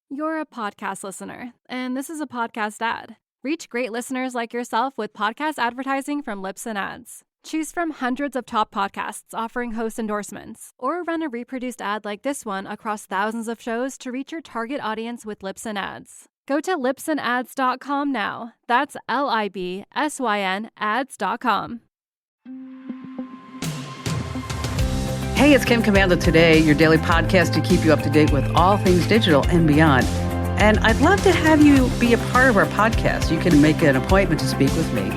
You're a podcast listener, and this is a podcast ad. Reach great listeners like yourself with podcast advertising from Lips and Ads. Choose from hundreds of top podcasts offering host endorsements, or run a reproduced ad like this one across thousands of shows to reach your target audience with Lips and Ads. Go to lipsandads.com now. That's LIBSYN ads.com. Hey, it's Kim Commando Today, your daily podcast to keep you up to date with all things digital and beyond. And I'd love to have you be a part of our podcast. You can make an appointment to speak with me.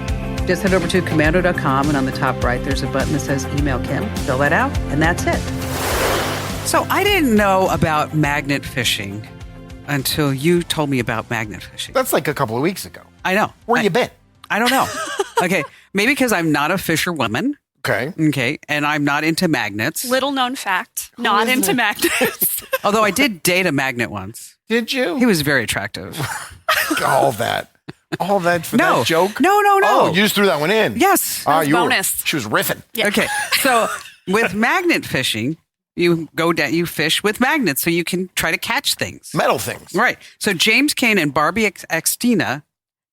Just head over to commando.com, and on the top right, there's a button that says Email Kim. Fill that out, and that's it. So I didn't know about magnet fishing until you told me about magnet fishing. That's like a couple of weeks ago. I know. Where you been? I don't know. Okay, maybe because I'm not a fisherwoman. Okay, and I'm not into magnets. Little known fact, not into magnets. Although I did date a magnet once. Did you? He was very attractive. All that for that joke? No. Oh, you just threw that one in. Yes. Bonus. She was riffing. Yeah. Okay, so with magnet fishing, you go down, you fish with magnets so you can try to catch things. Metal things. Right. So James Cain and Barbie Extina,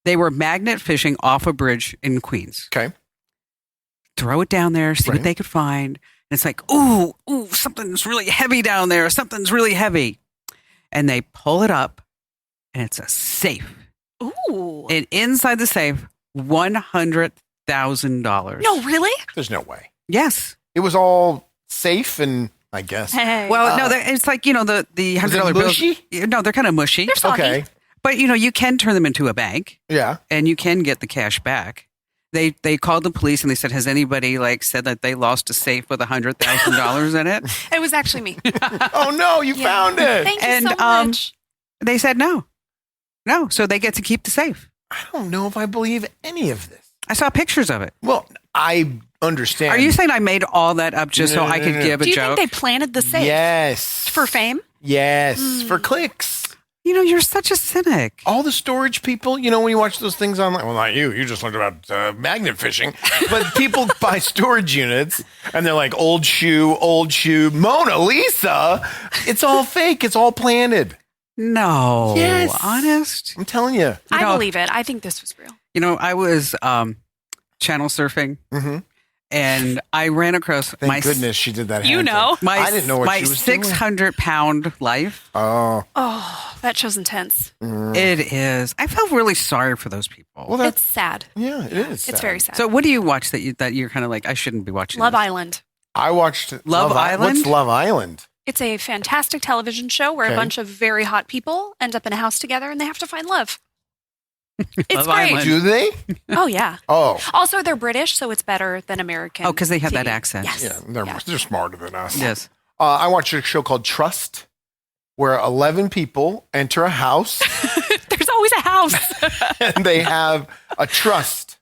they were magnet fishing off a bridge in Queens. Okay. Throw it down there, see Right. what they could find. And it's like, ooh, something's really heavy down there. Something's really heavy. And they pull it up, and it's a safe. Ooh. And inside the safe, $100,000. No, really? There's no way. Yes. It was all safe and I guess. Hey. Well, no, it's like, the Was $100 it mushy? bills. No, they're kind of mushy. They're soggy. Okay. But, you can turn them into a bank, Yeah. and you can get the cash back. They called the police, and they said, has anybody said that they lost a safe with $100,000 in it? It was actually me. Oh, no, you found it. Thank you And, so much. They said no. No, so they get to keep the safe. I don't know if I believe any of this. I saw pictures of it. Well, I understand. Are you saying I made all that up just so I could give a Do you joke? think they planted the safe? Yes. For fame? Yes. For clicks. You're such a cynic. All the storage people, when you watch those things online, well, not you just learned about magnet fishing, but people buy storage units and they're like, old shoe, Mona Lisa. It's all fake. It's all planted. No. Yes. Honest? I'm telling you. I believe it. I think this was real. I was channel surfing, and I ran across Thank goodness she did that. You hand know. thing. I didn't know what my she was doing. 600-pound life. Oh. Oh, that show's intense. It is. I felt really sorry for those people. Well, It's sad. yeah, it is. It's very sad. So what do you watch that you're kind of like, I shouldn't be watching Love this? Island. I watched Love Island? What's Love Island? It's a fantastic television show where Okay. a bunch of very hot people end up in a house together and they have to find love. It's Love great. Island. Do they? Oh, yeah. Oh. Also, they're British, so it's better than American. Oh, 'cause they have that TV. accent. Yes. Yeah, they're smarter than us. Yes. I watched a show called Trust, where 11 people enter a house There's always a house. and they have a trust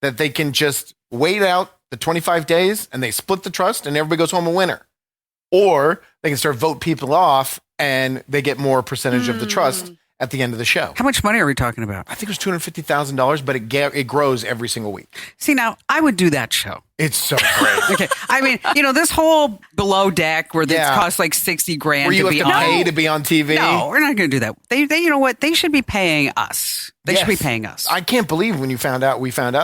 that they can just wait out the 25 days and they split the trust and everybody goes home a winner. Or they can start vote people off and they get more percentage of the trust at the end of the show. How much money are we talking about? I think it was $250,000, but it grows every single week. See, now, I would do that show. It's so great. Okay. I mean, this whole below deck where Yeah. it costs like $60,000 Where you to have be to on. pay to be on TV. No, we're not going to do that. They, you know what? They should be paying us. They should be Yes. paying us. I can't believe when we found out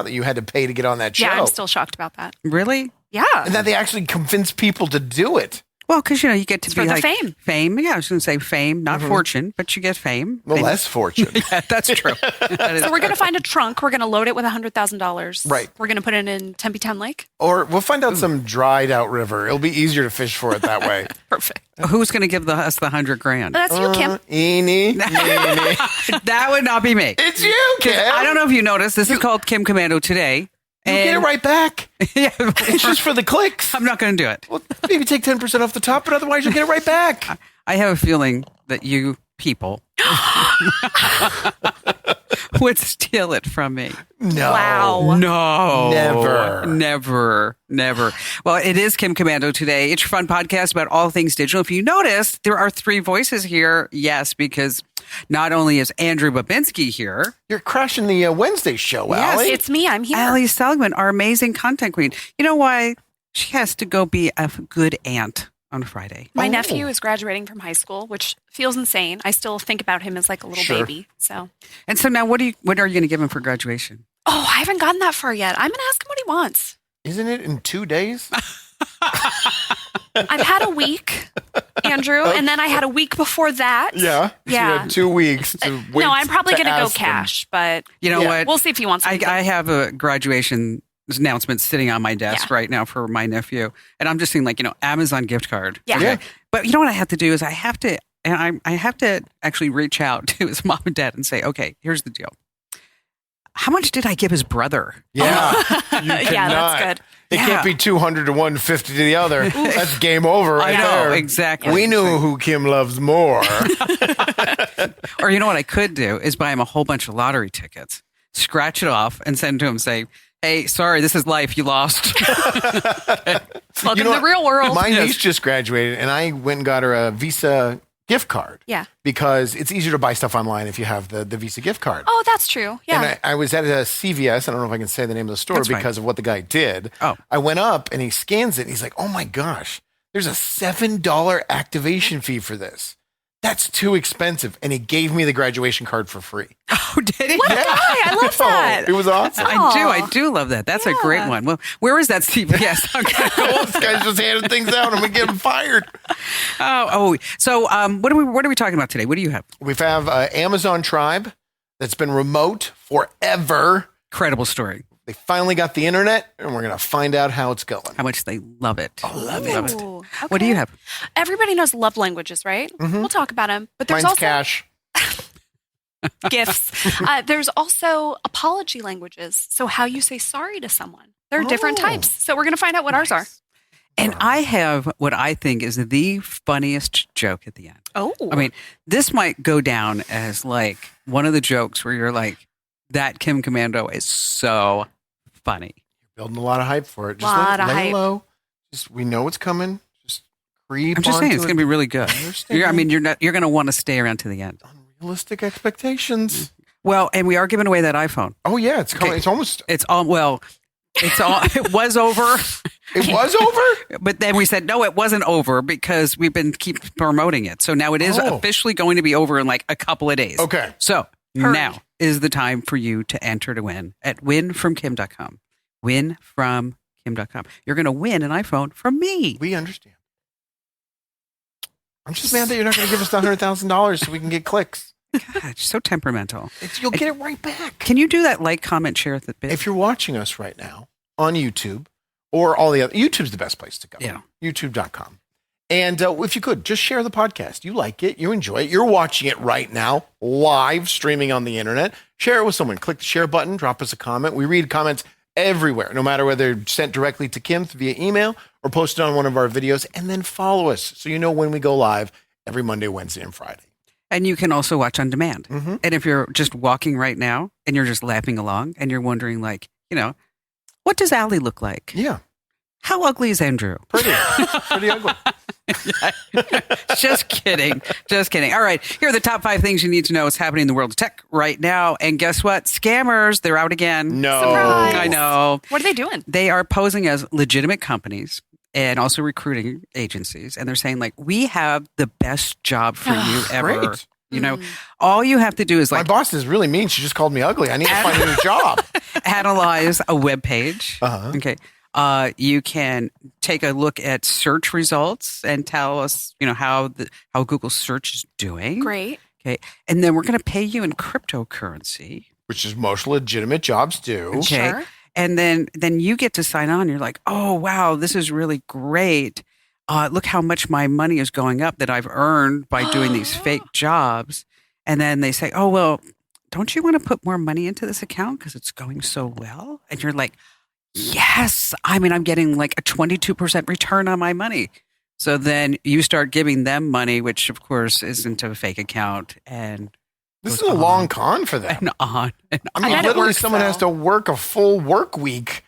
that you had to pay to get on that show. Yeah, I'm still shocked about that. Really? Yeah. And that they actually convinced people to do it. Well, because, you get to It's be for the like fame. Fame. Yeah, I was going to say fame, not fortune, but you get fame. Well, Fame. less fortune. Yeah, that's true. That is So we're going to find a trunk. We're going to load it with $100,000. Right. We're going to put it in Tempe Town Lake. Or we'll find out some dried out river. It'll be easier to fish for it that way. Perfect. Who's going to give us the $100,000? That's you, Kim. Eeny, meeny. That would not be me. It's you, Kim. I don't know if you noticed. This is called Kim Commando Today. You get it right back. Yeah, It's just for the clicks. I'm not going to do it. Well, maybe take 10% off the top, but otherwise you'll get it right back. I have a feeling that you people would steal it from me. No. Wow. No. Never. Never. Well, it is Kim Commando Today. It's your fun podcast about all things digital. If you notice, there are 3 voices here. Yes, because not only is Andrew Babinski here. You're crashing the Wednesday show, Yes, Allie. It's me. I'm here. Allie Seligman, our amazing content queen. You know why? She has to go be a good aunt on Friday. My Oh. nephew is graduating from high school, which feels insane. I still think about him as like a little Sure. baby. So, And so now what are you going to give him for graduation? oh, I haven't gotten that far yet. I'm going to ask him what he wants. Isn't it in 2 days? I've had a week, Andrew, and then I had a week before that. Yeah. So you Yeah. had 2 weeks to wait. No, I'm probably to going to go ask them. cash, but You know Yeah. what? we'll see if he wants something. I have a graduation announcement sitting on my desk right now for my nephew. And I'm just seeing Amazon gift card. Yeah. Yeah. But you know what I have to do is I have to actually reach out to his mom and dad and say, okay, here's the deal. How much did I give his brother? Yeah. You Yeah, cannot. that's good. It Yeah. can't be 200 to 150 to the other. That's game over right I know, there. exactly. We knew who Kim loves more. Or you know what I could do is buy him a whole bunch of lottery tickets, scratch it off, and send to him saying, hey, sorry, this is life. You lost. Welcome You know to the what? real world. My niece just graduated, and I went and got her a Visa gift card. Yeah. Because it's easier to buy stuff online if you have the Visa gift card. Oh, that's true. Yeah. And I was at a CVS. I don't know if I can say the name of the store That's fine. because of what the guy did. Oh. I went up and he scans it. And he's like, oh my gosh, there's a $7 activation fee for this. That's too expensive. And he gave me the graduation card for free. Oh, did he? What a guy. I love that. It was awesome. I do love that. That's a great one. Well, where is that CVS? I'm gonna go. This guy's just handing things out. I'm going to get him fired. So what are we talking about today? What do you have? We have Amazon Tribe that's been remote forever. Incredible story. They finally got the internet, and we're going to find out how it's going. How much they love it. love it. Ooh, What do you okay. have? Everybody knows love languages, right? We'll talk about them. But there's Mine's also cash. gifts. There's also apology languages. So how you say sorry to someone. There are different Oh. types. So we're going to find out what ours are. And I have what I think is the funniest joke at the end. Oh. I mean, this might go down as like one of the jokes where you're like, that Kim Commando is so funny. Building a lot of hype for it. Just Lot of lay hype. low. Just we know it's coming. Just creep. I'm just saying it's onto going to be really good. understand. You're going to want to stay around to the end. Unrealistic expectations. Well, and we are giving away that iPhone. Oh yeah, it's coming. Okay. It's almost. It's all it was over, It was over. but then we said no, it wasn't over because we've been keep promoting it. So now it is Oh. officially going to be over in like a couple of days. Okay. So Hurry. now is the time for you to enter to win at winfromkim.com. Winfromkim.com. You're going to win an iPhone from me. We understand. I'm just mad that you're not going to give us the $100,000 so we can get clicks. God, so temperamental. You'll get it right back. Can you do that like, comment, share at the bit? If you're watching us right now on YouTube or all the other, YouTube's the best place to go. Yeah. YouTube.com. And if you could, just share the podcast. You like it. You enjoy it. You're watching it right now, live streaming on the internet. Share it with someone. Click the share button. Drop us a comment. We read comments everywhere, no matter whether they're sent directly to Kim via email or posted on one of our videos. And then follow us so you know when we go live every Monday, Wednesday, and Friday. And you can also watch on demand. Mm-hmm. And if you're just walking right now and you're just laughing along and you're wondering, like, what does Allie look like? Yeah. How ugly is Andrew? Pretty ugly. Just kidding. Just kidding. All right. Here are the top 5 things you need to know what's happening in the world of tech right now. And guess what? Scammers, they're out again. No. Surprise. I know. What are they doing? They are posing as legitimate companies and also recruiting agencies. And they're saying, like, we have the best job for you ever. Great. All you have to do is My like boss is really mean. She just called me ugly. I need to find a new job. analyze a web page. Uh-huh. Okay. You can take a look at search results and tell us, how Google search is doing. Great. Okay. And then we're going to pay you in cryptocurrency. Which is most legitimate jobs do. Okay. Sure. And then you get to sign on. You're like, oh, wow, this is really great. Look how much my money is going up that I've earned by doing these fake jobs. And then they say, oh, well, don't you want to put more money into this account because it's going so well? And you're like, yes. I mean, I'm getting like a 22% return on my money. So then you start giving them money, which of course is into a fake account. And This is goes a on long con for them. and on. And I on. mean, bet it literally works, someone has to though. work a full work week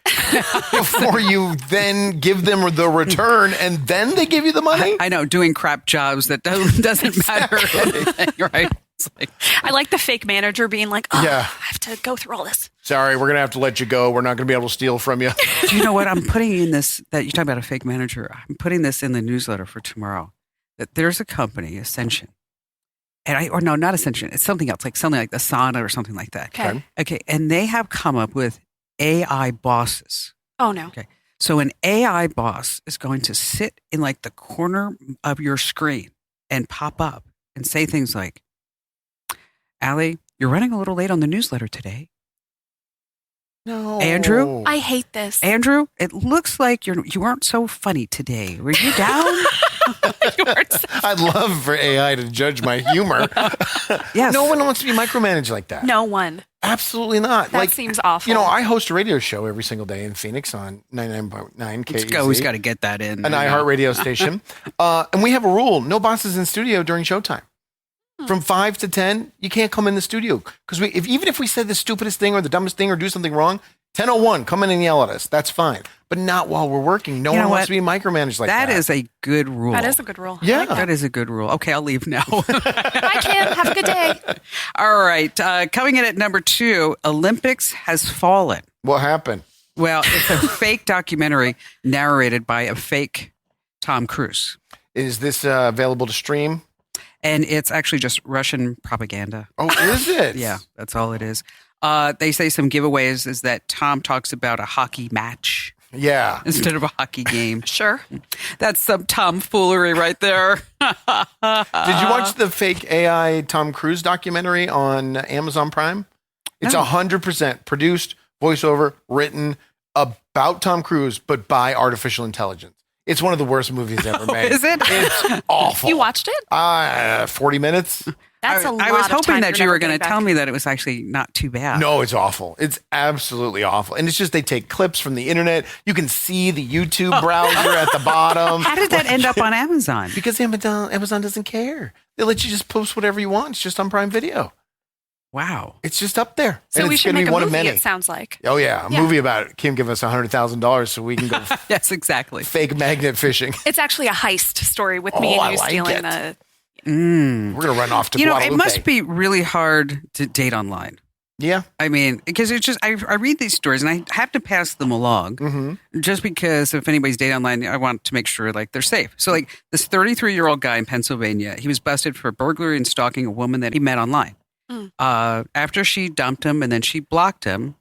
before you then give them the return and then they give you the money. I know, doing crap jobs that doesn't matter anything, right? It's like, I like the fake manager being like, oh, Yeah. I have to go through all this. Sorry, we're going to have to let you go. We're not going to be able to steal from you. do you know what I'm putting in this? That you talk about a fake manager. I'm putting this in the newsletter for tomorrow. That there's a company, Ascension, or no, not Ascension. It's something else, like something like Asana or something like that. Okay. Okay, and they have come up with AI bosses. Oh, no. Okay. So an AI boss is going to sit in like the corner of your screen and pop up and say things like, Allie, you're running a little late on the newsletter today. No. Andrew? I hate this. Andrew, it looks like you weren't so funny today. Were you down? I'd love for AI to judge my humor. Yes. No one wants to be micromanaged like that. No one. Absolutely not. That seems awful. You know, I host a radio show every single day in Phoenix on 99.9 KEZ. Always got to get that in. An iHeart radio station. And we have a rule. No bosses in studio during showtime. From 5 to 10, you can't come in the studio. Because even if we said the stupidest thing or the dumbest thing or do something wrong, 10:01, come in and yell at us. That's fine. But not while we're working. No one wants to be micromanaged like that. That is a good rule. That is a good rule. Yeah. I like That is a good rule. Okay, I'll leave now. Bye, Kim. Have a good day. All right. Coming in at number 2, Olympics has fallen. What happened? Well, it's a fake documentary narrated by a fake Tom Cruise. Is this available to stream? And it's actually just Russian propaganda. Oh, is it? Yeah, that's all it is. They say some giveaways is that Tom talks about a hockey match Yeah. instead of a hockey game. Sure. That's some tomfoolery right there. Did you watch the fake AI Tom Cruise documentary on Amazon Prime? It's No. 100% produced, voiceover, written about Tom Cruise, but by artificial intelligence. It's one of the worst movies ever made. Is it? It's awful. You watched it? 40 minutes? That's a lot I was of hoping time that you're you were never going to getting tell back. me that it was actually not too bad. No, it's awful. It's absolutely awful. And it's just they take clips from the internet. You can see the YouTube browser at the bottom. How did that end up on Amazon? Because Amazon doesn't care. They let you just post whatever you want. It's just on Prime Video. Wow. It's just up there. So And we it's should gonna make be a one of movie, many. it sounds like. Oh, yeah. A Yeah. movie about it. Kim, give us $100,000 so we can go Yes, exactly. fake magnet fishing. It's actually a heist story with me Oh, and you I like stealing it. the... We're going to run off to You know, Guadalupe. it must be really hard to date online. Yeah. I mean, because it's just, I read these stories and I have to pass them along Mm-hmm. just because if anybody's dating online, I want to make sure like they're safe. So like this 33-year-old guy in Pennsylvania, he was busted for burglary and stalking a woman that he met online. After she dumped him and then she blocked him,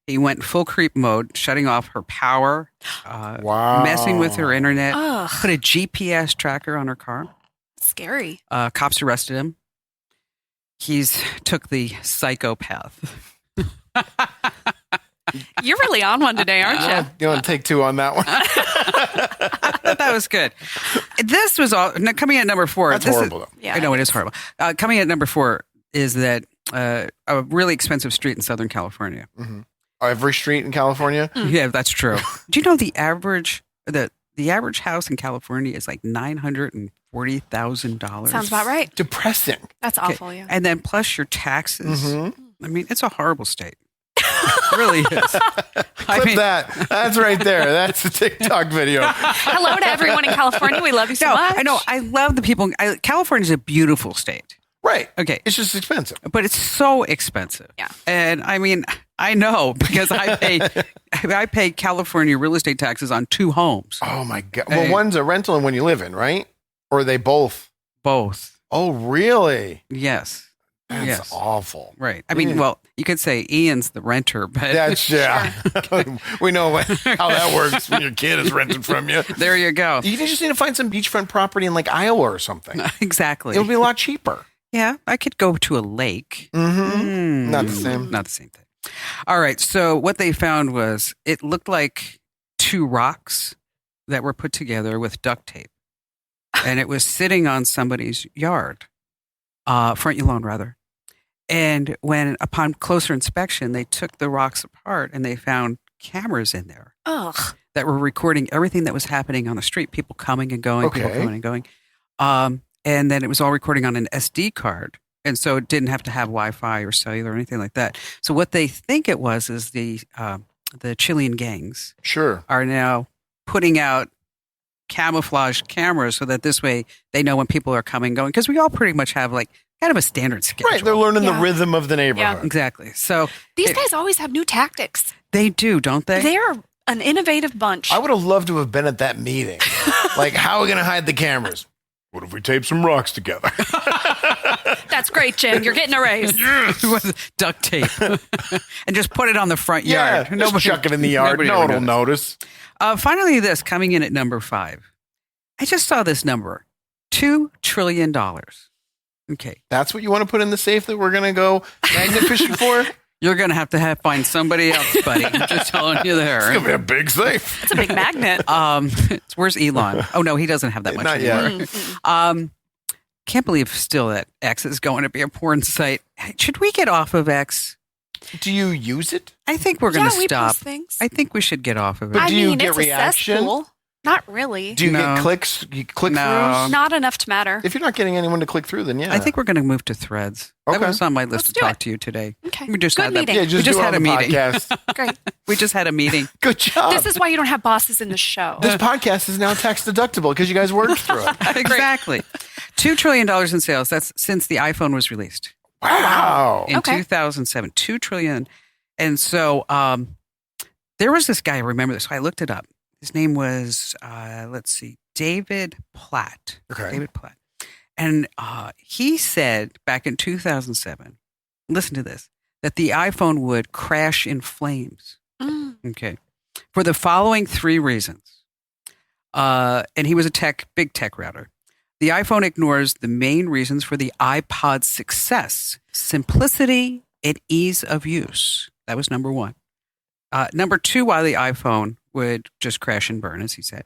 he went full creep mode, shutting off her power, Wow. messing with her internet, Ugh, put a GPS tracker on her car. scary. Cops arrested him. He's took the psychopath. You're really on one today, aren't you? You want to take 2 on that one? I thought that was good. This was all now, coming at number 4. That's this horrible, is, though. Yeah, I know it it is horrible. Coming at number 4 is that a really expensive street in Southern California. Every street in California? Yeah, that's true. Do you know the average house in California is like $940,000? Sounds about right. Depressing. That's awful, yeah. And then plus your taxes. Mm-hmm. I mean, it's a horrible state. It really is. Clip that. That's right there. That's the TikTok video. Hello to everyone in California. We love you so No, much. I know. I love the people. California is a beautiful state. Right. Okay. It's just expensive. But it's so expensive. Yeah. And I mean, I know because I pay California real estate taxes on 2 homes. Oh, my God. Hey. Well, one's a rental and one you live in, right? Or are they both? Both. Oh, really? Yes. That's Yes. awful. Right. I mean, Yeah. well, you could say Ian's the renter, but That's, yeah. We know how that works when your kid is rented from you. there you go. You just need to find some beachfront property in like Iowa or something. Exactly. It'll be a lot cheaper. Yeah, I could go to a lake. Mm-hmm. Not the same. Not the same thing. All right. So what they found was it looked like 2 rocks that were put together with duct tape. And it was sitting on somebody's yard, front lawn rather. And when upon closer inspection, they took the rocks apart and they found cameras in there Ugh. that were recording everything that was happening on the street, people coming and going, people Okay. coming and going. And then it was all recording on an SD card. And so it didn't have to have Wi-Fi or cellular or anything like that. So what they think it was is the Chilean gangs Sure. are now putting out camouflage cameras so that this way they know when people are coming, going. Because we all pretty much have like kind of a standard schedule. Right. They're learning the Yeah. rhythm of the neighborhood. Exactly. So These guys always have new tactics. they do, don't they? They're an innovative bunch. I would have loved to have been at that meeting. Like, how are we going to hide the cameras? What if we tape some rocks together? That's great, Jim. You're getting a raise. With duct tape and just put it on the front Yeah, yard. just chuck it in the yard. nobody No one ever will notice. Finally, this coming in at number 5. I just saw this number, $2 trillion. Okay. That's what you want to put in the safe that we're going to go magnet fishing for? You're going to have find somebody else, buddy. I'm just telling you It's there. going to be a big safe. It's a big magnet. Where's Elon? Oh, no, he doesn't have that much Not anymore. yet. Can't believe still that X is going to be a porn site. Should we get off of X? Do you use it? I think we're going to we stop. post things. I think we should get off of it. But I do you mean, get it's reaction? a cesspool. Not really. Do you No. get clicks? Click No. throughs? Not enough to matter. If you're not getting anyone to click through, then yeah. I think we're going to move to Threads. That Okay. was on my list Let's to do talk it. to you today. Okay. We just Good had that. meeting. Yeah, just We just do it had on a the meeting. podcast. Great. We just had a meeting. Good job. This is why you don't have bosses in the show. This podcast is now tax deductible because you guys worked through it. Exactly. $2 trillion in sales. That's since the iPhone was released Wow. in Okay. 2007. $2 trillion. And so there was this guy, I remember this. I looked it up. His name was, David Platt. Okay. David Platt. And he said back in 2007, listen to this, that the iPhone would crash in flames. Mm. Okay. For the following 3 reasons. And he was a big tech router. The iPhone ignores the main reasons for the iPod's success: simplicity and ease of use. That was number 1. Number 2, why the iPhone would just crash and burn, as he said,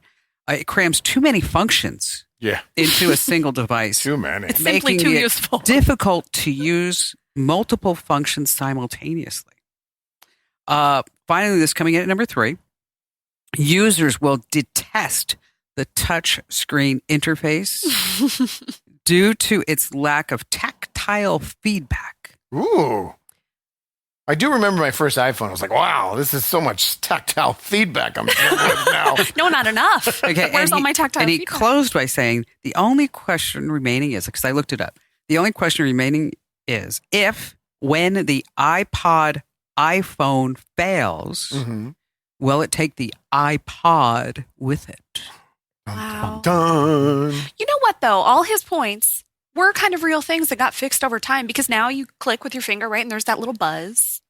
it crams too many functions Yeah. into a single device, Too many. It's simply making too it useful. difficult to use multiple functions simultaneously. Finally, this coming in at number 3, users will detest the touch screen interface due to its lack of tactile feedback. Ooh. I do remember my first iPhone. I was like, wow, this is so much tactile feedback I'm dealing with now. No, not enough. Okay, Where's and all my tactile And he feedback? closed by saying, the only question remaining is, because I looked it up, the only question remaining is if, when the iPhone fails, Mm-hmm. will it take the iPod with it? Wow. Dun. You know what, though? All his points were kind of real things that got fixed over time because now you click with your finger, right? And there's that little buzz.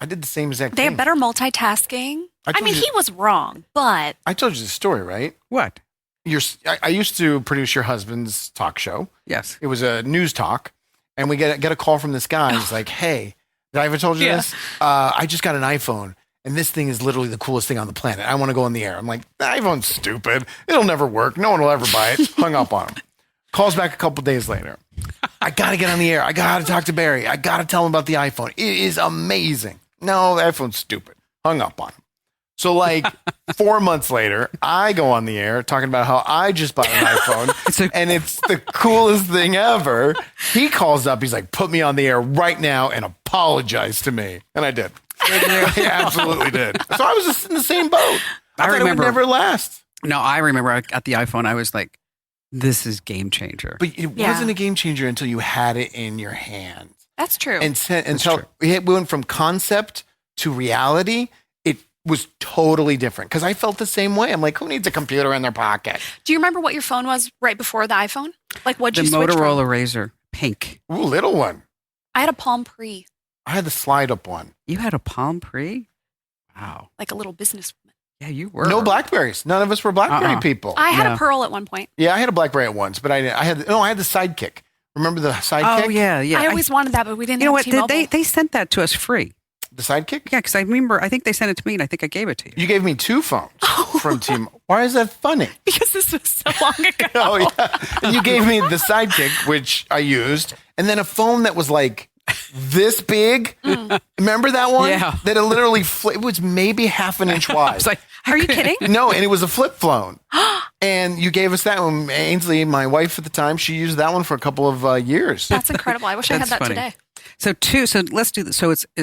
I did the same exact They thing. have better multitasking. I I told mean, you- he was wrong, but I told you the story, right? What? I used to produce your husband's talk show. Yes. It was a news talk, and we get a call from this guy. He's like, "Hey, did I ever told you Yeah. this? I just got an iPhone, and this thing is literally the coolest thing on the planet. I want to go on the air." I'm like, "The iPhone's stupid. It'll never work. No one will ever buy it." Hung up on him. Calls back a couple days later. I got to get on the air. I got to talk to Barry. I got to tell him about the iPhone. It is amazing. No, the iPhone's stupid. Hung up on him. So like 4 months later, I go on the air talking about how I just bought an iPhone and it's the coolest thing ever. He calls up. He's like, "Put me on the air right now and apologize to me." And I did. I absolutely did. So I was just in the same boat. I thought remember- it would never last. No, I remember I got the iPhone. I was like, this is game changer. But it Yeah. wasn't a game changer until you had it in your hand. that's true. Until we went from concept to reality, it was totally different. Because I felt the same way. I'm like, who needs a computer in their pocket? Do you remember what your phone was right before the iPhone? Like, what'd The you switch Motorola from? Razr, pink. Ooh, little one. I had a Palm Pre, I had the slide up one. You had a Palm Pre? Wow. like a little businesswoman. Yeah, you were. No Blackberries. None of us were Blackberry people. I had Yeah. a Pearl at one point. Yeah, I had a Blackberry at once, but I had the Sidekick. Remember the Sidekick? Oh, yeah, yeah. I always wanted that, but we didn't You know have what? T-Mobile. They sent that to us free. The Sidekick? Yeah, because I remember, I think they sent it to me and I think I gave it to you. You gave me 2 phones from Team. Why is that funny? because this was so long ago. Oh yeah. And you gave me the Sidekick, which I used, and then a phone that was like this big. Remember that one? Yeah. That it literally it was maybe half an inch I wide. was like, Are you kidding? No, and it was a flip phone. And you gave us that one. Ainsley, my wife at the time, she used that one for a couple of years. That's incredible. I wish I had That's that funny. today. So let's do this.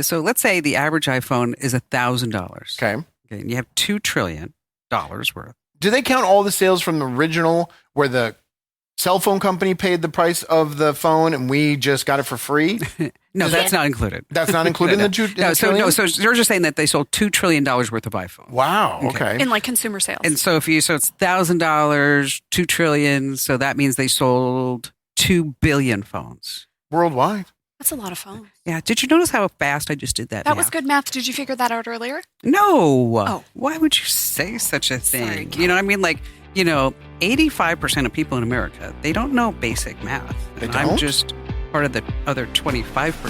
So let's say the average iPhone is $1,000. Okay. Okay. And you have $2 trillion worth. Do they count all the sales from the original where the cell phone company paid the price of the phone and we just got it for free? No, that's not included. That's not included in the trillion? So they're just saying that they sold $2 trillion worth of iPhones. Wow. Okay. In like consumer sales. And so so it's $1,000, $2 trillion. So that means they sold 2 billion phones. Worldwide. That's a lot of phones. Yeah. Did you notice how fast I just did that? That was good math. Did you figure that out earlier? No. Oh. Why would you say such a thing? Sorry, You know what I mean? Like, 85% of people in America, they don't know basic math. They And don't? I'm just part of the other 25%.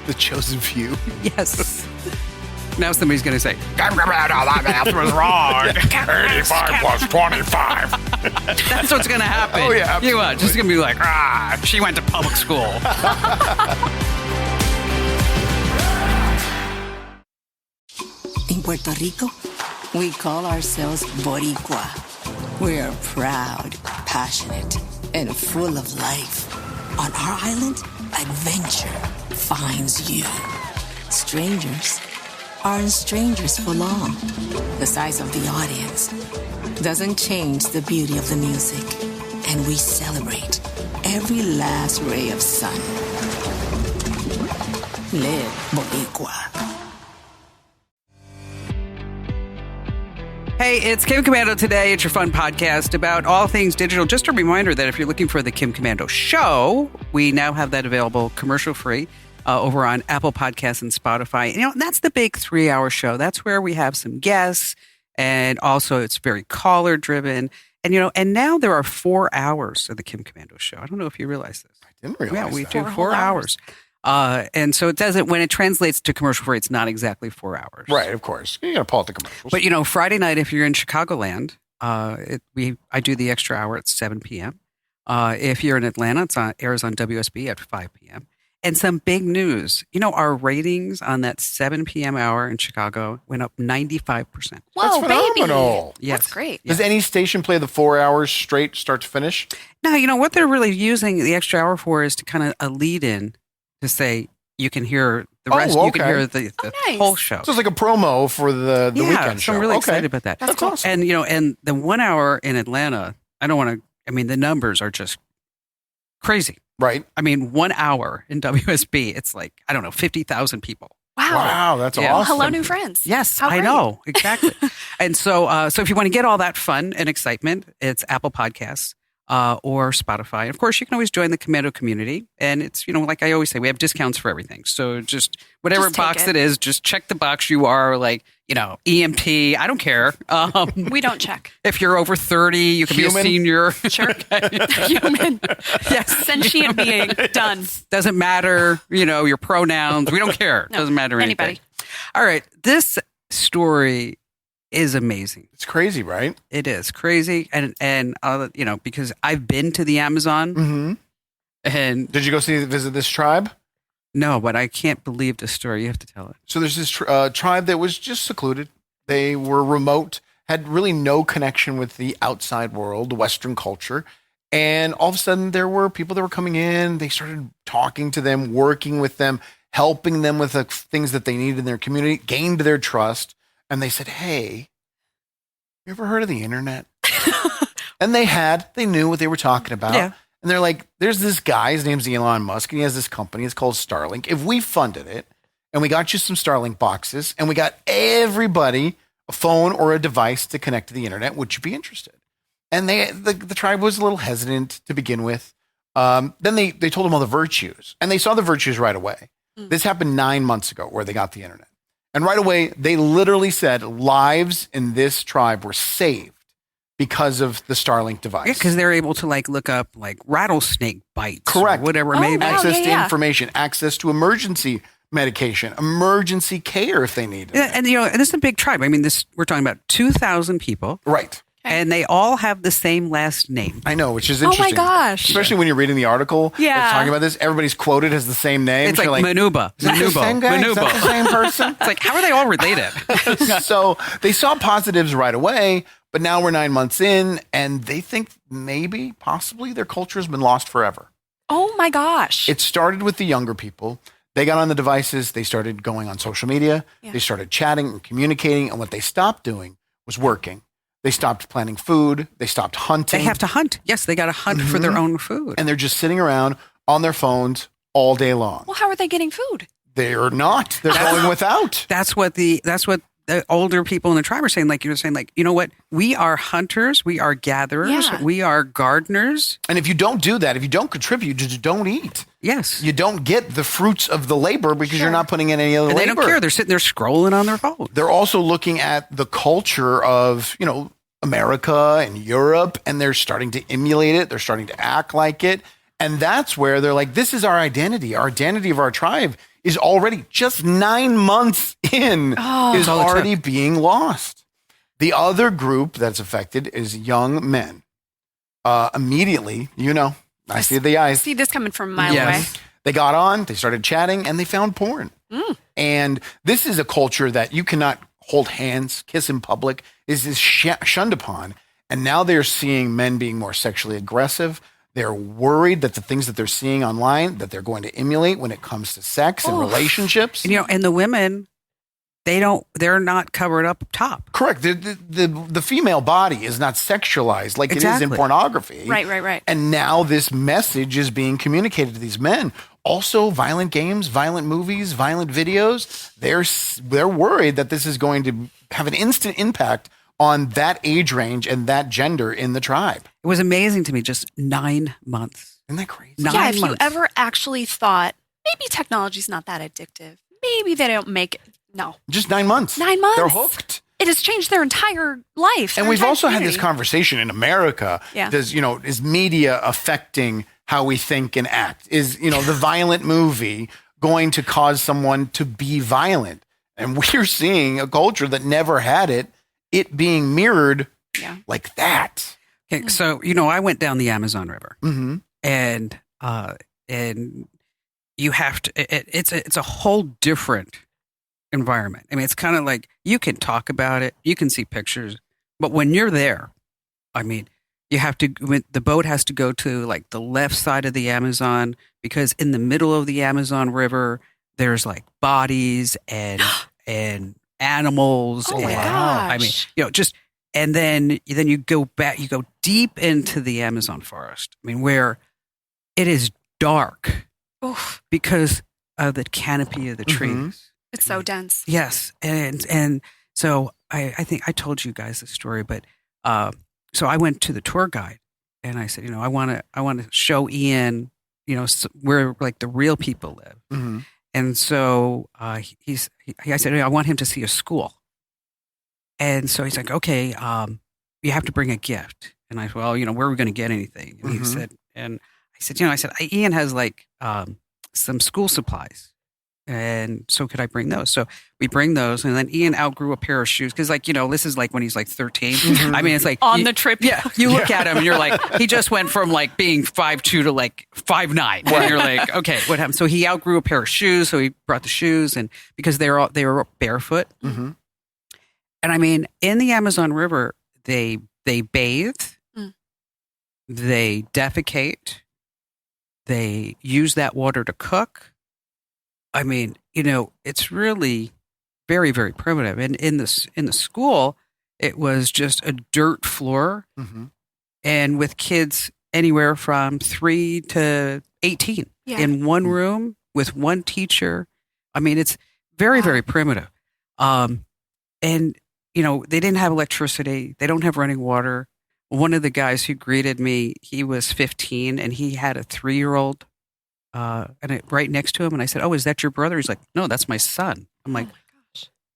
The chosen few. Yes. Now somebody's going to say, That math was wrong. 85 plus 25. that's what's going to happen. Oh, yeah, You watch. absolutely. It's going to be like, she went to public school. In Puerto Rico, we call ourselves Boricua. We're proud, passionate, and full of life. On our island, adventure finds you. Strangers aren't strangers for long. The size of the audience doesn't change the beauty of the music. And we celebrate every last ray of sun. Live Boricua. Hey, it's Kim Commando today. It's your fun podcast about all things digital. Just a reminder that if you're looking for the Kim Commando show, we now have that available commercial-free over on Apple Podcasts and Spotify. That's the big 3-hour show. That's where we have some guests, and also it's very caller-driven. And now there are 4 hours of the Kim Commando show. I don't know if you realize this. I didn't realize Yeah, we that. do 4 4 whole hours. And so it doesn't, when it translates to commercial free, it's not exactly 4 hours. Right, of course. You got to pull out the commercials. But Friday night, if you're in Chicagoland, I do the extra hour at 7 p.m. If you're in Atlanta, it airs on WSB at 5 p.m. And some big news. Our ratings on that 7 p.m. hour in Chicago went up 95%. Whoa, That's phenomenal. baby. Yes. That's great. Does any station play the 4 hours straight, start to finish? Now, what they're really using the extra hour for is to kind of a lead in to say you can hear the rest. Oh, You can okay. hear the nice. whole show. So it's like a promo for the weekend so show. I'm really Okay. excited about that. That's cool. awesome. And and the 1 hour in Atlanta, the numbers are just crazy. Right. 1 hour in WSB, it's like, I don't know, 50,000 people. Wow. Wow, that's Yeah. awesome. Hello, new friends. Yes, How I great. know. Exactly. And so if you want to get all that fun and excitement, it's Apple Podcasts or Spotify. Of course, you can always join the Commando community. And it's, like I always say, we have discounts for everything. So just whatever Just take box it. it is, just check the box you are, like, EMT. I don't care. We don't check. If you're over 30, you can Human? be a senior. Sure. Human. Yes. Sentient being. Done. Doesn't matter, your pronouns. We don't care. No, Doesn't matter anything. anybody. All right. This story is amazing. It's crazy, right? It is crazy. And because I've been to the Amazon Mm-hmm. and Did you go visit this tribe? no, but I can't believe the story. You have to tell it. So there's this tribe that was just secluded. They were remote, had really no connection with the outside world, Western culture. And all of a sudden, there were people that were coming in. They started talking to them, working with them, helping them with the things that they needed in their community, gained their trust. And they said, hey, you ever heard of the internet? And they knew what they were talking about. Yeah. And they're like, there's this guy, his name's Elon Musk, and he has this company. It's called Starlink. If we funded it and we got you some Starlink boxes and we got everybody a phone or a device to connect to the internet, would you be interested? And the tribe was a little hesitant to begin with. Then they told them all the virtues, and they saw the virtues right away. This happened 9 months ago where they got the internet. And right away, they literally said lives in this tribe were saved because of the Starlink device. Yeah, because they're able to look up rattlesnake bites. Correct. Or whatever it Oh, may be. wow. Access to yeah. information, access to emergency medication, emergency care if they need it. Yeah, and and this is a big tribe. We're talking about 2,000 people, Right. and they all have the same last name. I know, which is Oh my interesting. gosh. Especially when you're reading the article Yeah. that's talking about this, everybody's quoted as the same name. It's like You're Manuba. is that the same guy? Is that the same person? It's like, how are they all related? So they saw positives right away, but now we're 9 months in, and they think maybe, possibly, their culture has been lost forever. Oh my gosh. It started with the younger people. They got on the devices. They started going on social media. Yeah. They started chatting and communicating. And what they stopped doing was working. They stopped planting food. They stopped hunting. They have to hunt. Yes, they got to hunt for their own food. And they're just sitting around on their phones all day long. Well, how are they getting food? They're not. They're going without. That's what the older people in the tribe are saying. Like you're saying, like, you know what? We are hunters. We are gatherers. Yeah. We are gardeners. And if you don't do that, if you don't contribute, you just don't eat. Yes. You don't get the fruits of the labor because you're not putting in any other And labor. they don't care. They're sitting there scrolling on their phone. They're also looking at the culture of, America and Europe, and they're starting to emulate it. They're starting to act like it. And that's where they're like, this is our identity. Our identity of our tribe is already just 9 months in, is already being lost. The other group that's affected is young men. Immediately, I see the eyes. See this coming from a mile away. They got on, they started chatting, and they found porn. And this is a culture that you cannot hold hands, kiss in public, is shunned upon. And now they're seeing men being more sexually aggressive. They're worried that the things that they're seeing online that they're going to emulate when it comes to sex and relationships. And the women, they're not covered up top. Correct. The female body is not sexualized like it is in pornography. Right. And now this message is being communicated to these men. Also, violent games, violent movies, violent videos. They're worried that this is going to have an instant impact on that age range and that gender in the tribe. It was amazing to me, just 9 months. Isn't that crazy? 9 If months. you ever actually thought maybe technology's not that addictive, maybe they don't make it. No. Just 9 months. 9 months. They're hooked. It has changed their entire life. And we've also had this conversation in America. Yeah. Is media affecting how we think and act? Is, the violent movie going to cause someone to be violent? And we're seeing a culture that never had it being mirrored like that. Okay, so, I went down the Amazon River. Mm-hmm. And you have to, it's a whole different environment. I mean, it's kind of like you can talk about it, you can see pictures, but when you're there, I mean, the boat has to go to like the left side of the Amazon because in the middle of the Amazon River, there's like bodies and animals. Oh my and, gosh. I mean, and then you go back, you go deep into the Amazon forest. I mean, where it is dark because of the canopy of the trees. It's so dense. Yes. And so I think I told you guys the story, but so I went to the tour guide and I said, I want to show Ian, where like the real people live. Mm-hmm. And so I said, I want him to see a school. And so he's like, okay, you have to bring a gift. And I said, well, where are we going to get anything? And he said, I said, Ian has like some school supplies. And so could I bring those? So we bring those. And then Ian outgrew a pair of shoes. Cause like, this is like when he's like 13. Mm-hmm. I mean, it's like On the trip. Yeah. You look at him and you're like, he just went from like being 5'2" to like 5'9". And you're like, okay, what happened? So he outgrew a pair of shoes. So he brought the shoes and because they were barefoot. Mm-hmm. And I mean, in the Amazon River, they bathe, they defecate, they use that water to cook. I mean, it's really very, very primitive. And in the school, it was just a dirt floor, and with kids anywhere from 3 to 18 in one room with one teacher. I mean, it's very, very primitive. And they didn't have electricity. They don't have running water. One of the guys who greeted me, he was 15, and he had a 3-year-old. Right next to him, and I said, "Oh, is that your brother?" He's like, "No, that's my son." I'm like,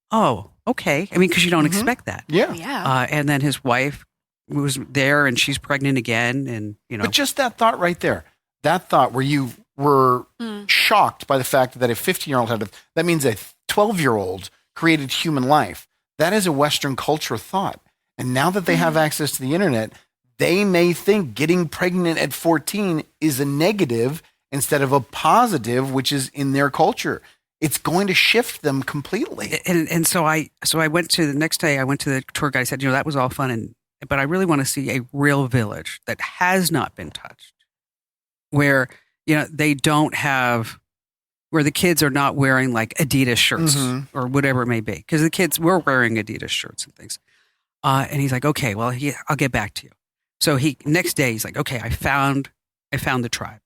"Oh, okay." I mean, because you don't expect that. Yeah. And then his wife was there, and she's pregnant again, and But just that thought right there, that thought where you were shocked by the fact that a 15-year-old that means a 12-year-old created human life. That is a Western culture thought, and now that they have access to the internet, they may think getting pregnant at 14 is a negative instead of a positive, which is in their culture. It's going to shift them completely. And so I went to the next day. I went to the tour guide. I said, that was all fun, but I really want to see a real village that has not been touched, where they don't have, where the kids are not wearing like Adidas shirts or whatever it may be, because the kids were wearing Adidas shirts and things. And he's like, okay, well, I'll get back to you. So next day he's like, okay, I found the tribe.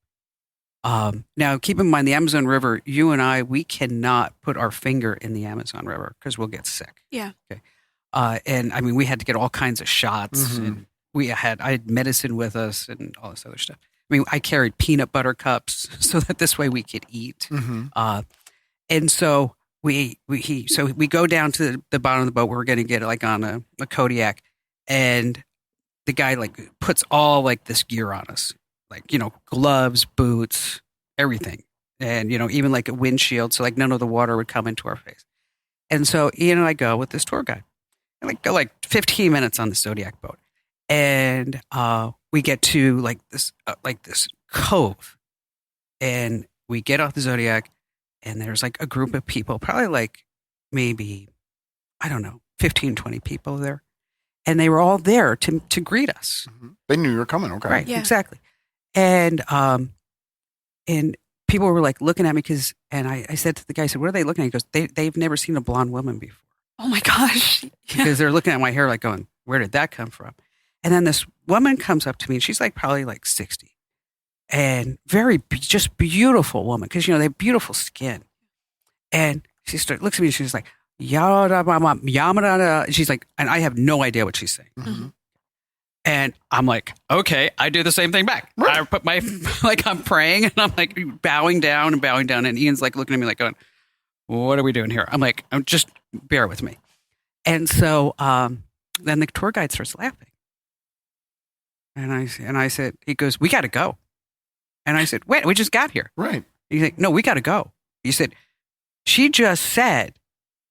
Now keep in mind the Amazon River, you and I, we cannot put our finger in the Amazon River because we'll get sick. Yeah. Okay. And I mean, we had to get all kinds of shots and I had medicine with us and all this other stuff. I mean, I carried peanut butter cups so that this way we could eat. And so we go down to the bottom of the boat. We're going to get like on a Kodiak, and the guy like puts all like this gear on us, like, gloves, boots, everything. And, even like a windshield. So like none of the water would come into our face. And so Ian and I go with this tour guide, and we go like 15 minutes on the Zodiac boat. And we get to like this cove, and we get off the Zodiac, and there's like a group of people, probably like maybe, I don't know, 15, 20 people there. And they were all there to greet us. They knew you were coming. Okay. Right. Yeah. Exactly. And people were like looking at me and I said to the guy, I said, what are they looking at? He goes, they've never seen a blonde woman before. Oh my gosh. Because they're looking at my hair like going, where did that come from? And then this woman comes up to me, and she's like probably like 60, and just beautiful woman, because they have beautiful skin. And she looks at me and she's like, yamada. She's like, and I have no idea what she's saying. And I'm like, okay, I do the same thing back. Right. I put my like I'm praying, and I'm like bowing down, and Ian's like looking at me like going, what are we doing here? I'm like, just bear with me. And so then the tour guide starts laughing. And I said, he goes, we got to go. And I said, wait, we just got here. Right. He's like, no, we got to go. He said, she just said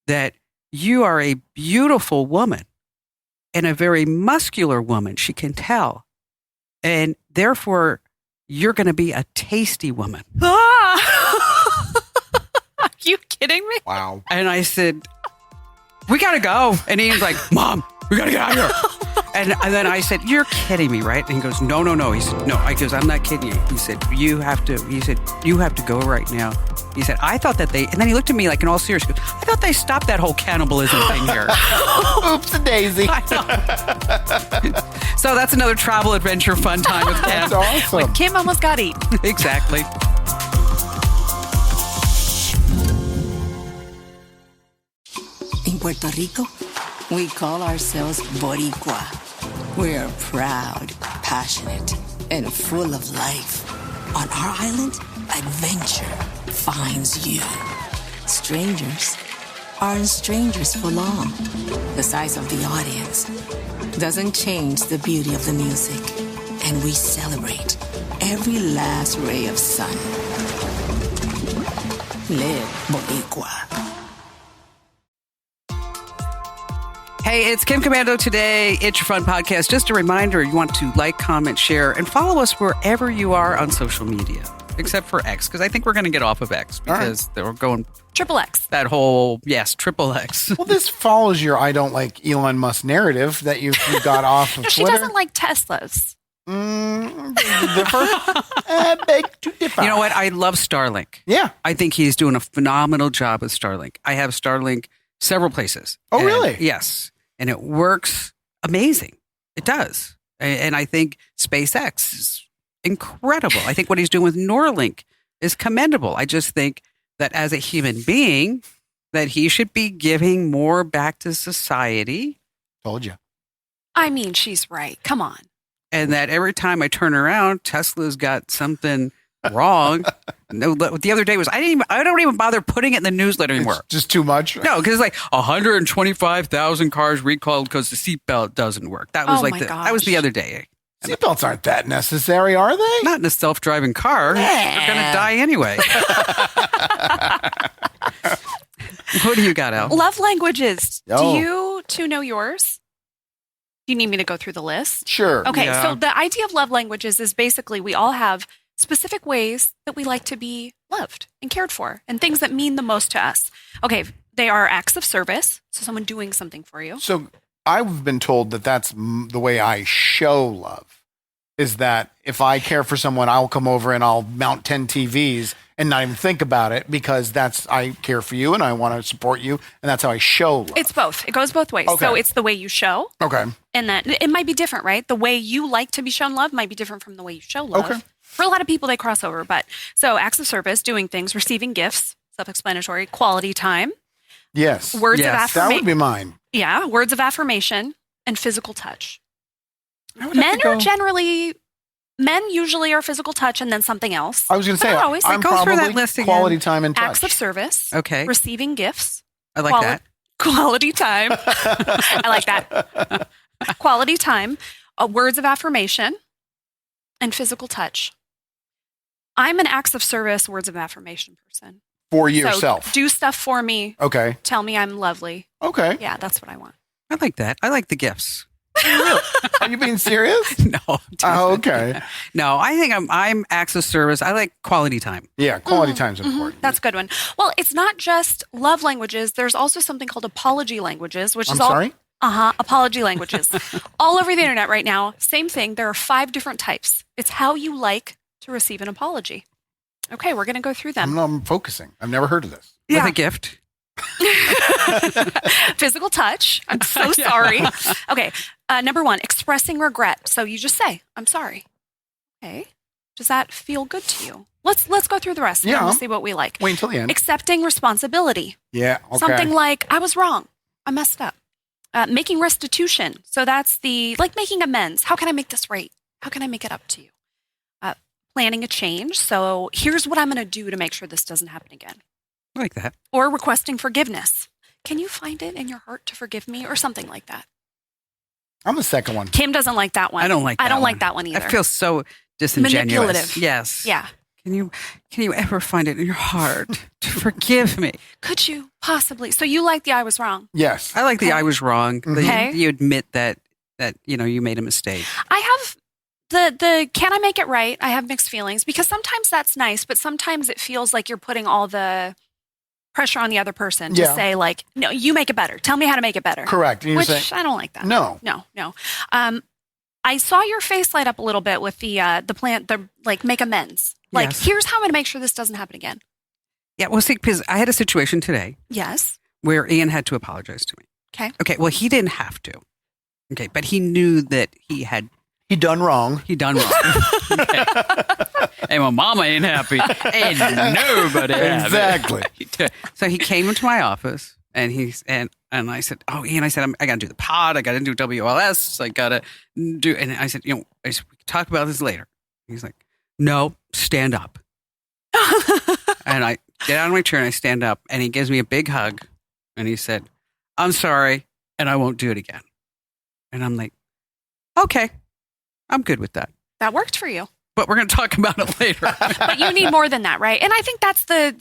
that you are a beautiful woman and a very muscular woman. She can tell. And therefore, you're going to be a tasty woman. Ah! Are you kidding me? Wow. And I said, we got to go. And he's like, Mom, we got to get out of here. And then I said, you're kidding me, right? And he goes, no. He said, no. I goes, I'm not kidding you. He said, you have to go right now. He said, I thought that and then he looked at me like in all seriousness, I thought they stopped that whole cannibalism thing here. Oops a daisy. So that's another travel adventure fun time with Kim. That's awesome. When Kim almost got eaten. Exactly. In Puerto Rico, we call ourselves Boricua. We're proud, passionate, and full of life. On our island, adventure finds you. Strangers aren't strangers for long. The size of the audience doesn't change the beauty of the music. And we celebrate every last ray of sun. Live Boricua. Hey, it's Kim Commando today. It's your fun podcast. Just a reminder, you want to like, comment, share, and follow us wherever you are on social media, except for X, because I think we're going to get off of X because we're going XXX. that whole, triple X. Well, this follows your I don't like Elon Musk narrative that you got off of No, she Twitter. doesn't like Teslas. Beg to differ. You know what? I love Starlink. Yeah. I think he's doing a phenomenal job with Starlink. I have Starlink several places. Oh, And- really? Yes. And it works amazing. It does. And I think SpaceX is incredible. I think what he's doing with Neuralink is commendable. I just think that as a human being, that he should be giving more back to society. Told you. I mean, she's right. Come on. And that every time I turn around, Tesla's got something wrong. No, the other day was I don't even bother putting it in the newsletter anymore. It's just too much. No, because it's like 125,000 cars recalled because the seatbelt doesn't work. That was Oh like my that was the gosh. other day. Seatbelts aren't that necessary, are they? Not in a self-driving car. They're gonna die anyway. What do you got, Al? Love languages. Oh. Do you two know yours? Do you need me to go through the list? Sure. Okay, Yeah. so the idea of love languages is basically we all have specific ways that we like to be loved and cared for and things that mean the most to us. Okay, they are acts of service, so someone doing something for you. So I've been told that that's the way I show love, is that if I care for someone, I'll come over and I'll mount 10 TVs and not even think about it because I care for you and I want to support you. And that's how I show love. It's both. It goes both ways. Okay. So it's the way you show. Okay. And that it might be different, right? The way you like to be shown love might be different from the way you show love. Okay. For a lot of people, they cross over. But so acts of service, doing things, receiving gifts, self-explanatory, quality time, Yes. words of That would affirmation. be mine. Yeah, words of affirmation and physical touch. I would have to go- Men usually are physical touch and then something else. I was going to say, Not always. I'm Go through that probably list again. quality time and touch. Acts of service. Okay. Receiving gifts. I like that. Quality time. I like that. Quality time, words of affirmation, and physical touch. I'm an acts of service, words of affirmation person. For yourself. So do stuff for me. Okay. Tell me I'm lovely. Okay. Yeah, that's what I want. I like that. I like the gifts. Are you being serious? No. Oh, okay. No, I think I'm acts of service. I like quality time. Yeah, quality time's important. That's a good one. Well, it's not just love languages. There's also something called apology languages, which I'm is all sorry? apology languages. All over the internet right now. Same thing. There are 5 different types. It's how you like to receive an apology. Okay, we're going to go through them. I'm focusing. I've never heard of this. With a gift. Physical touch. I'm so sorry. Okay. Number 1, expressing regret. So you just say, I'm sorry. Okay. Does that feel good to you? Let's go through the rest. Yeah. And we'll see what we like. Wait until the end. Accepting responsibility. Yeah. Okay. Something like, I was wrong. I messed up. Making restitution. So that's like making amends. How can I make this right? How can I make it up to you? Planning a change. So here's what I'm going to do to make sure this doesn't happen again. I like that. Or requesting forgiveness. Can you find it in your heart to forgive me? Or something like that. I'm the second one. Kim doesn't like that one. I don't like that I don't one. like that one either. I feel so disingenuous. Manipulative. Yes. Yeah. Can you ever find it in your heart to forgive me? Could you possibly? So you like the I was wrong. Yes. I like the Okay. I was wrong. Okay. You admit that you made a mistake. I have the can I make it right? I have mixed feelings because sometimes that's nice, but sometimes it feels like you're putting all the pressure on the other person to Yeah. say like, no, you make it better. Tell me how to make it better. Correct. And you're Which saying, I don't like that. no. No. I saw your face light up a little bit with the like make amends. Like, Yes. here's how I'm going to make sure this doesn't happen again. Yeah. Well, see, because I had a situation today Yes. where Ian had to apologize to me. Okay. Okay. Well, he didn't have to. Okay. But he knew that he done wrong. done wrong. Okay. And my mama ain't happy. Ain't nobody happy. Exactly. So he came into my office and and I said, "Oh, Ian," I said, "I got to do the pod. I got to do WLS. I got to do." And I said, we can talk about this later. He's like, "No, stand up." And I get out of my chair and I stand up and he gives me a big hug and he said, "I'm sorry and I won't do it again." And I'm like, "Okay, I'm good with that. That worked for you. But we're going to talk about it later." But you need more than that, right? And I think that's the,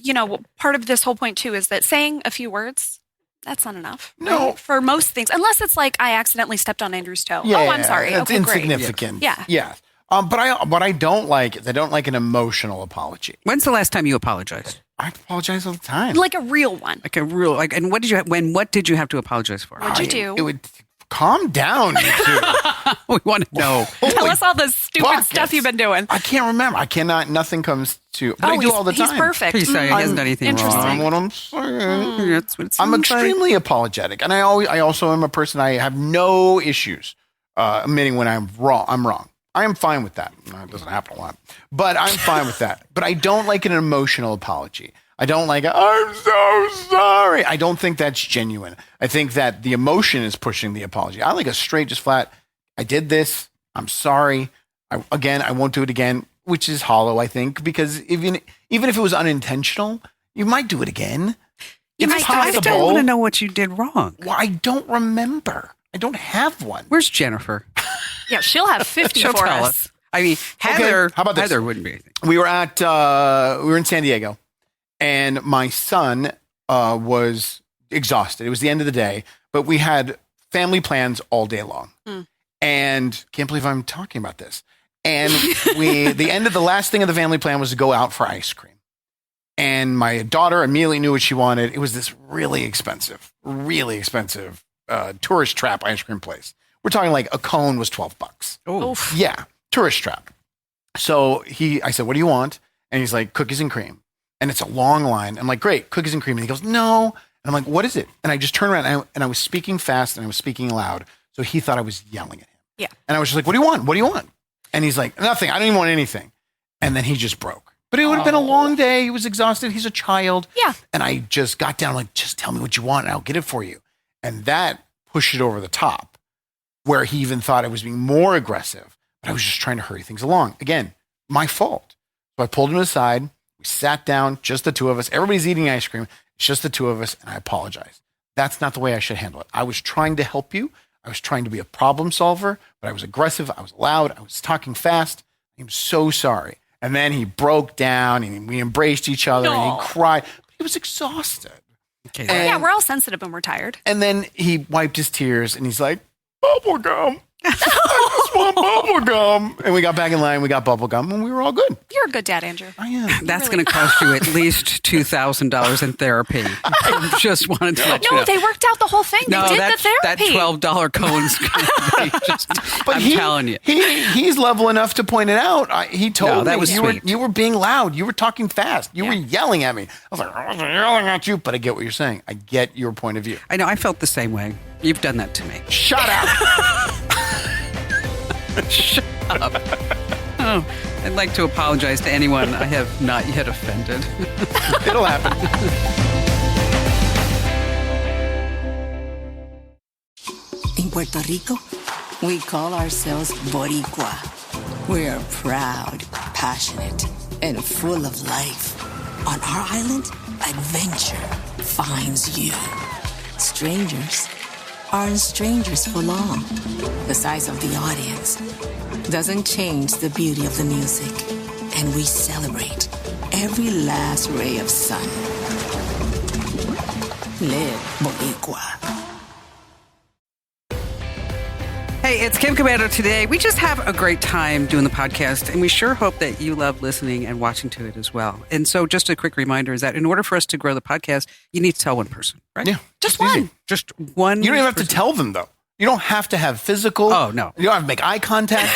part of this whole point too, is that saying a few words, that's not enough. No. Right? For most things, unless it's like I accidentally stepped on Andrew's toe. Yeah. Oh, I'm sorry. It's Okay, great. insignificant. Yeah. Yeah. But what I don't like is I don't like an emotional apology. When's the last time you apologized? I apologize all the time. Like a real one. Like a real, and what did you have to apologize for? What'd you do? It would calm down, you two. We want to know. Tell us all the stupid buckets. stuff you've been doing. I can't remember. Nothing comes to, but I do all the time. He's perfect. He's sorry, he hasn't done anything Interesting. wrong. What I'm saying. That's what it I'm sounds like. extremely apologetic, and I also am a person. I have no issues admitting when I'm wrong. I'm wrong. I am fine with that. It doesn't happen a lot, but I'm fine with that. But I don't like an emotional apology. I don't like I'm so sorry. I don't think that's genuine. I think that the emotion is pushing the apology. I like a straight, just flat. I did this. I'm sorry. I won't do it again, which is hollow, I think, because even if it was unintentional, you might do it again. I still want to know what you did wrong. Well, I don't remember. I don't have one. Where's Jennifer? Yeah, she'll have 50 She'll for tell us. us. I mean, Heather. how about this? Heather wouldn't be anything. We were in San Diego, and my son was exhausted. It was the end of the day, but we had family plans all day long. And can't believe I'm talking about this. And the last thing of the family plan was to go out for ice cream. And my daughter immediately knew what she wanted. It was this really expensive tourist trap ice cream place. We're talking like a cone was $12. Oh, Yeah, tourist trap. So I said, "What do you want?" And he's like, "Cookies and cream." And it's a long line. I'm like, great, cookies and cream. And he goes, no. And I'm like, what is it? And I just turned around and I was speaking fast and I was speaking loud. So he thought I was yelling at him. Yeah. And I was just like, what do you want? What do you want? And he's like, nothing. I don't even want anything. And then he just broke. But it would have been a long day. He was exhausted. He's a child. Yeah. And I just got down like, just tell me what you want and I'll get it for you. And that pushed it over the top where he even thought I was being more aggressive. But I was just trying to hurry things along. Again, my fault. So I pulled him aside. We sat down, just the two of us. Everybody's eating ice cream. It's just the two of us. And I apologize. That's not the way I should handle it. I was trying to help you. I was trying to be a problem solver, but I was aggressive. I was loud. I was talking fast. I'm so sorry. And then he broke down and we embraced each other and he cried. But he was exhausted. Okay. Yeah, we're all sensitive when we're tired. And then he wiped his tears and he's like, bubble gum. I just want bubble gum. And we got back in line. We got bubble gum and we were all good. You're a good dad, Andrew. I am. That's going to cost you at least $2,000 in therapy. I just wanted to let you No, know. they worked out the whole thing. They did the therapy. That $12 cone's going to be just, I'm telling you. He's level enough to point it out. He told that me was you were sweet. being loud. You were talking fast. You were yelling at me. I was like, I wasn't yelling at you, but I get what you're saying. I get your point of view. I know, I felt the same way. You've done that to me. Shut up. Shut up. Oh, I'd like to apologize to anyone I have not yet offended. It'll happen. In Puerto Rico, we call ourselves Boricua. We're proud, passionate, and full of life. On our island, adventure finds you. Strangers aren't strangers for long. The size of the audience doesn't change the beauty of the music. And we celebrate every last ray of sun. Live Boricua. Hey, it's Kim Commando today. We just have a great time doing the podcast, and we sure hope that you love listening and watching to it as well. And so just a quick reminder is that in order for us to grow the podcast, you need to tell one person, right? Yeah. Just one. Easy. Just one. You don't even have to person. tell them, though. You don't have to have physical. Oh, no. You don't have to make eye contact.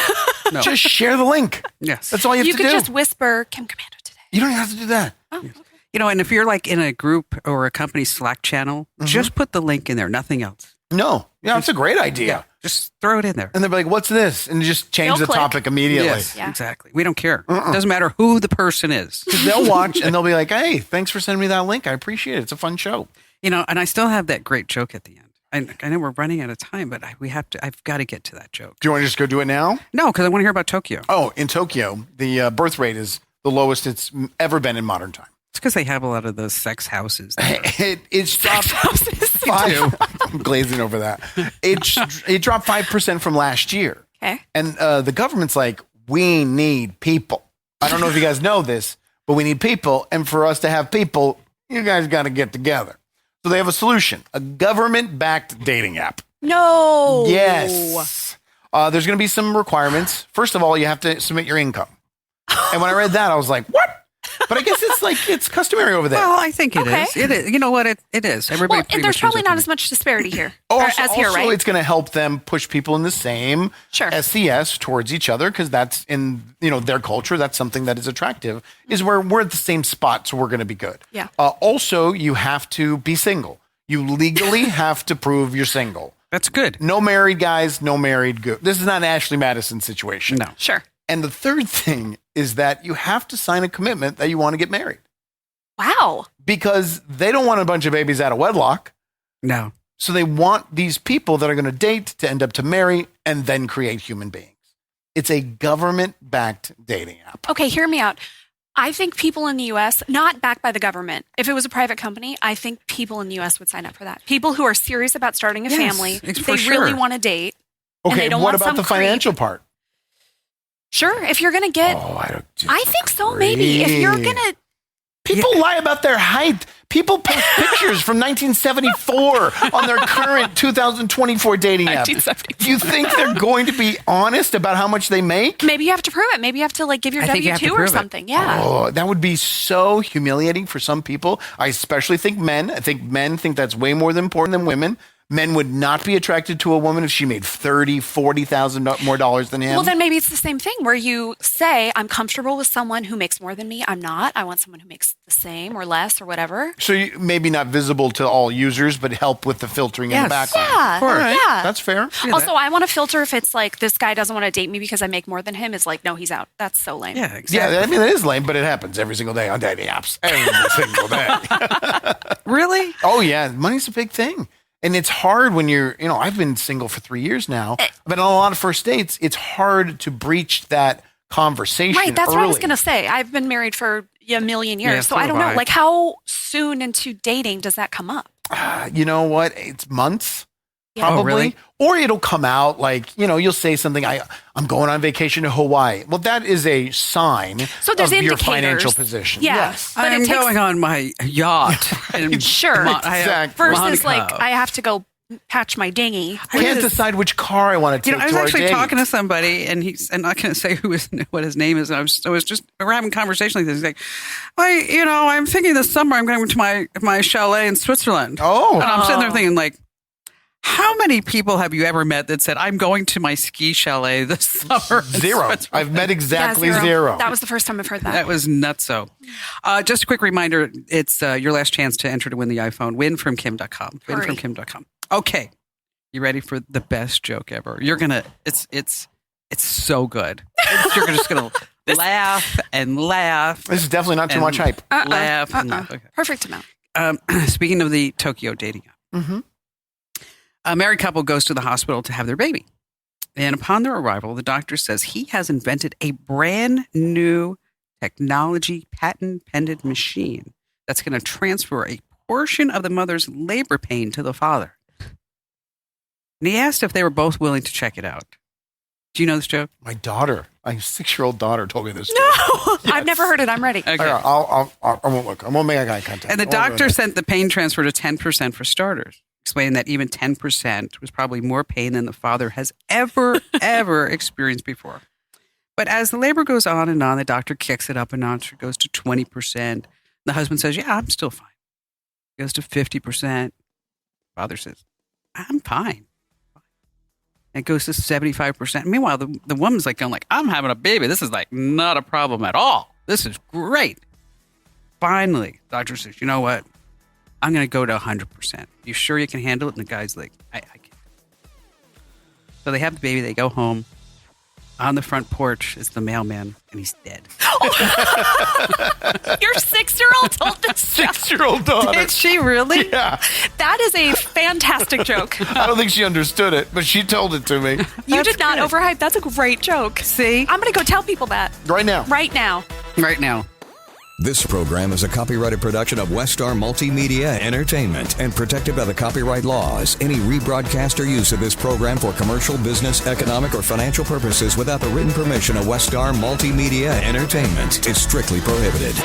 No. Just share the link. Yes. That's all you have You to could do. just whisper, Kim Commando today. You don't even have to do that. Oh, okay. You know, and if you're like in a group or a company Slack channel, just put the link in there, nothing else. No. Yeah, it's a great idea. Just throw it in there. And they'll be like, what's this? And just change They'll the click. topic immediately. Yes, Yeah. exactly. We don't care. It doesn't matter who the person is. They'll watch and they'll be like, hey, thanks for sending me that link. I appreciate it. It's a fun show. You know, and I still have that great joke at the end. I know we're running out of time, but I've got to get to that joke. Do you want to just go do it now? No, because I want to hear about Tokyo. Oh, in Tokyo, the birth rate is the lowest it's ever been in modern time. It's because they have a lot of those sex houses. there. It's dropped five. I'm glazing over that. It dropped 5% from last year. Okay. And the government's like, we need people. I don't know if you guys know this, but we need people. And for us to have people, you guys got to get together. So they have a solution, a government-backed dating app. No. Yes. There's going to be some requirements. First of all, you have to submit your income. And when I read that, I was like, what? But I guess it's customary over there. Well, I think it Okay. is. It is. You know what? It is. Everybody Well, pretty and there's much probably knows not what as much disparity here Also, as here, right? it's going to help them push people in the same Sure. SCS towards each other because that's in their culture. That's something that is attractive. Is where we're at the same spot, so we're going to be good. Yeah. Also, you have to be single. You legally have to prove you're single. That's good. No married guys, no married good. This is not an Ashley Madison situation. No. Sure. And the third thing is that you have to sign a commitment that you want to get married Wow. because they don't want a bunch of babies out of wedlock. No. So they want these people that are going to date to end up to marry and then create human beings. It's a government-backed dating app. Okay, hear me out. I think people in the U.S., not backed by the government, if it was a private company, I think people in the U.S. would sign up for that. People who are serious about starting a Yes, family, it's they for really sure. want to date. And Okay, they don't what want about some the creep. financial part? Sure, if you're going to get, I think so, maybe. If you're going to, People lie about their height. People post pictures from 1974 on their current 2024 dating app. 1974. You think they're going to be honest about how much they make? maybe you have to prove it. Maybe you have to like give your I think you have to W-2 or prove it. something. Yeah. Oh, that would be so humiliating for some people. I especially think men. I think men think that's way more important than women. men would not be attracted to a woman if she made $30,000-$40,000 more dollars than him. Well, then maybe it's the same thing where you say, I'm comfortable with someone who makes more than me. I'm not. I want someone who makes the same or less or whatever. So you, maybe not visible to all users, but help with the filtering in the background. Yeah. All right. Yeah. That's fair. Also, I want to filter if it's like this guy doesn't want to date me because I make more than him. Is like, no, he's out. That's so lame. Yeah, exactly. Yeah, I mean, that is lame, but it happens every single day on dating apps. Every single day. Really? Oh, yeah. Money's a big thing. And it's hard when you're, I've been single for 3 years now, but on a lot of first dates, it's hard to breach that conversation. Right. That's early. what I was going to say. I've been married for a million years. Yeah, so so I don't have know. I. Like, how soon into dating does that come up? You know what? It's months. Yeah. Probably. Oh, really? Or it'll come out like, you'll say something, I'm going on vacation to Hawaii. Well, that is a sign So there's of your indicators. financial position. Yeah. Yes. But I'm it takes- going on my yacht. Sure. Exactly. Versus like, Monaco. I have to go patch my dinghy. I can't decide which car I want to take I was to our actually date. talking to somebody, and I'm not going to say what his name is. I was just we're having a conversation like this. He's like, well, I'm thinking this summer I'm going to my chalet in Switzerland. Oh. And I'm sitting there thinking, like, how many people have you ever met that said, I'm going to my ski chalet this summer? in Zero. Switzerland?" I've met exactly Yeah, zero. That was the first time I've heard that. That was nutso. Just a quick reminder, it's your last chance to enter to win the iPhone. Winfromkim.com. Hurry. Winfromkim.com. Okay. You ready for the best joke ever? You're going to, it's so good. You're just going to laugh and laugh. This is definitely not too much hype. Laugh and laugh. Okay. Perfect amount. Speaking of the Tokyo dating app, Mm-hmm. a married couple goes to the hospital to have their baby. And upon their arrival, the doctor says he has invented a brand new technology patent pending machine that's going to transfer a portion of the mother's labor pain to the father. And he asked if they were both willing to check it out. Do you know this joke? My 6-year-old daughter told me this. No, Yes. I've never heard it. I'm ready. Okay. I won't look. I won't make eye contact. And the I won't doctor do sent the pain transfer to 10% for starters, explaining that even 10% was probably more pain than the father has ever experienced before. But as the labor goes on and on, the doctor kicks it up a notch. It goes to 20%. The husband says, yeah, I'm still fine. It goes to 50%. Father says, I'm fine. It goes to 75%. Meanwhile, the woman's like going like, I'm having a baby. This is like not a problem at all. This is great. Finally, doctor says, you know what? I'm going to go to 100%. You sure you can handle it? And the guy's like, I can. So they have the baby. They go home. On the front porch is the mailman, and he's dead. Your 6-year-old told this joke. 6-year-old daughter. Did she really? Yeah. That is a fantastic joke. I don't think she understood it, but she told it to me You did not overhype. That's a great joke. See? I'm going to go tell people that right now. right now. Right now. This program is a copyrighted production of Westar Multimedia Entertainment and protected by the copyright laws. Any rebroadcast or use of this program for commercial, business, economic, or financial purposes without the written permission of Westar Multimedia Entertainment is strictly prohibited.